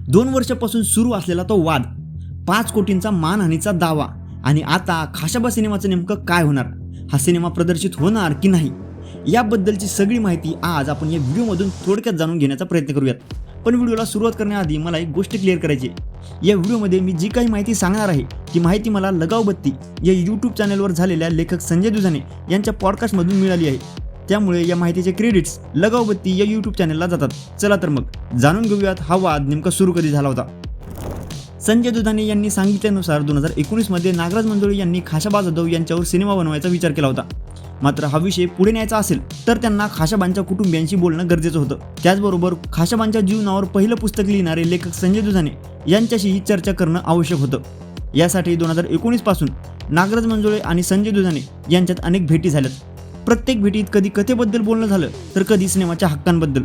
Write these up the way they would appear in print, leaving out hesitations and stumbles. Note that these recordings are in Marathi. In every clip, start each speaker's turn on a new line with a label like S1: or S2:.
S1: 2 वर्षापासून सुरू असलेला तो वाद, 5 कोटींचा मानहानीचा दावा आणि आता खाशाबा सिनेमाचं नेमकं काय होणार, हा सिनेमा प्रदर्शित होणार की नाही, याबद्दलची सगळी माहिती आज आपण या व्हिडिओमधून थोडक्यात जाणून घेण्याचा प्रयत्न करूयात। पण व्हिडिओला सुरुवात करण्याआधी मला एक गोष्ट क्लिअर करायची आहे। या व्हिडिओमध्ये मी जी काही माहिती सांगणार आहे ती माहिती मला लगावबत्ती या यूट्यूब चॅनलवर झालेल्या लेखक संजय दुधाणे यांच्या पॉडकास्टमधून मिळाली आहे। त्यामुळे या माहितीचे क्रेडिट्स लगावबत्ती या यूट्यूब चॅनलला जातात। चला तर मग जाणून घेऊयात हा वाद नेमका सुरू कधी झाला होता। संजय दुधाणे यांनी सांगितल्यानुसार 2019 मध्ये नागराज मंजुळे यांनी खाशाबा जाधव यांच्यावर सिनेमा बनवायचा विचार केला होता। मात्र हा विषय पुढे न्यायचा असेल तर त्यांना खाशाबांच्या कुटुंबियांशी बोलणं गरजेचं होतं। त्याचबरोबर खाशाबांच्या जीवनावर पहिलं पुस्तक लिहिणारे लेखक संजय दुधाणे यांच्याशीही चर्चा करणं आवश्यक होतं। यासाठी 2019 पासून नागराज मंजुळे आणि संजय दुधाणे यांच्यात अनेक भेटी झाल्यात। प्रत्येक भेटीत कधी कथेबद्दल बोलणं झालं तर कधी सिनेमाच्या हक्कांबद्दल।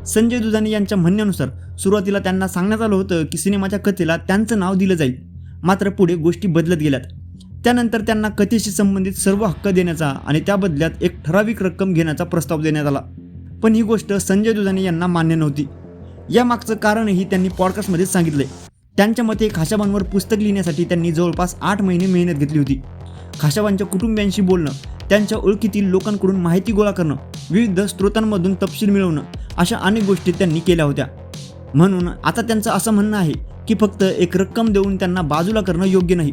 S1: संजय दुधाणे यांच्या म्हणण्यानुसार सुरुवातीला त्यांना सांगण्यात आलं होतं की सिनेमाच्या कथेला त्यांचं नाव दिलं जाईल, मात्र पुढे गोष्टी बदलत गेल्यात। त्यानंतर त्यांना कथेशी संबंधित सर्व हक्क देण्याचा आणि त्या बदल्यात एक ठराविक रक्कम घेण्याचा प्रस्ताव देण्यात आला, पण ही गोष्ट संजय दुधाणे यांना मान्य नव्हती। यामागचं कारणही त्यांनी पॉडकास्टमध्येच सांगितलंय। त्यांच्या मते खाशाबांवर पुस्तक लिहिण्यासाठी त्यांनी जवळपास 8 महिने मेहनत घेतली होती। खाशाबांच्या कुटुंबियांशी बोलणं, त्यांच्या ओळखीतील लोकांकडून माहिती गोळा करणं, विविध स्रोतांमधून तपशील मिळवणं, अशा अनेक गोष्टी त्यांनी केल्या होत्या। म्हणून आता त्यांचं असं म्हणणं आहे की फक्त एक रक्कम देऊन त्यांना बाजूला करणं योग्य नाही।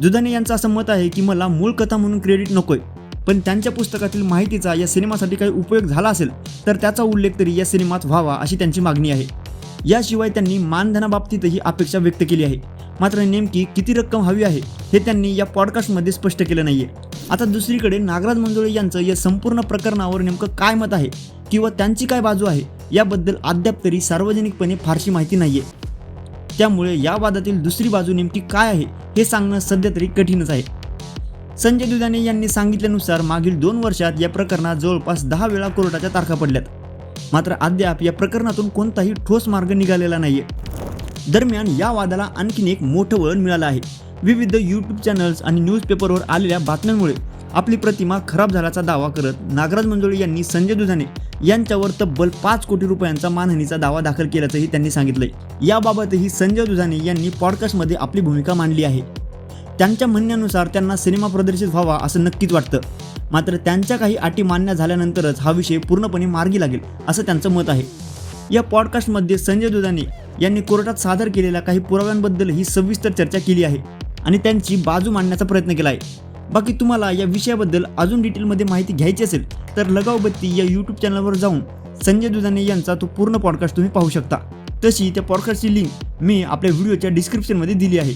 S1: दुधाणे यांचं असं मत आहे की मला मूळ कथा म्हणून क्रेडिट नकोय, पण त्यांच्या पुस्तकातील माहितीचा या सिनेमासाठी काही उपयोग झाला असेल तर त्याचा उल्लेख तरी या सिनेमात व्हावा अशी त्यांची मागणी आहे। याशिवाय त्यांनी मानधनाबाबतीतही अपेक्षा व्यक्त केली आहे, मात्र नेमकी किती रक्कम हवी आहे हे त्यांनी या पॉडकास्टमध्ये स्पष्ट केलं नाहीये। आता दुसरीकडे नागराज मंजुळे यांचं या संपूर्ण प्रकरणावर नेमकं काय मत आहे किंवा त्यांची काय बाजू आहे याबद्दल अद्याप तरी सार्वजनिकपणे फारशी माहिती नाहीये। त्यामुळे या वादातील दुसरी बाजू नेमकी काय आहे हे सांगणं सध्या तरी कठीणच आहे। संजय दुधाणे यांनी सांगितल्यानुसार मागील 2 वर्षात या प्रकरणात जवळपास 10 वेळा कोर्टाच्या तारखा पडल्यात, मात्र अद्याप या प्रकरणातून कोणताही ठोस मार्ग निघालेला नाहीये। दरम्यान या वादाला आणखीन एक मोठं वळण मिळालं आहे। विविध यूट्यूब चॅनल्स आणि न्यूजपेपरवर आलेल्या बातम्यांमुळे आपली प्रतिमा खराब झाल्याचा दावा करत नागराज मंजुळे यांनी संजय दुधाणे यांच्यावर तब्बल 5 कोटी रुपयांचा मानहानीचा दावा दाखल केल्याचंही त्यांनी सांगितलंय। याबाबतही संजय दुधाणे यांनी पॉडकास्टमध्ये आपली भूमिका मांडली आहे। त्यांच्या म्हणण्यानुसार त्यांना सिनेमा प्रदर्शित व्हावा असं नक्कीच वाटतं, मात्र त्यांच्या काही अटी मान्य झाल्यानंतरच हा विषय पूर्णपणे मार्गी लागेल असं त्यांचं मत आहे। या पॉडकास्टमध्ये संजय दुधाणे यांनी कोर्टात सादर केलेल्या काही पुराव्यांबद्दलही सविस्तर चर्चा केली आहे आणि त्यांची बाजू मांडण्याचा प्रयत्न केला आहे। बाकी तुम्हाला या विषयाबद्दल अजून डिटेलमध्ये माहिती घ्यायची असेल तर लगावबत्ती या यूट्यूब चॅनलवर जाऊन संजय दुधाणे यांचा तो पूर्ण पॉडकास्ट तुम्ही पाहू शकता। तशी त्या पॉडकास्टची लिंक मी आपल्या व्हिडिओच्या डिस्क्रिप्शनमध्ये दिली आहे।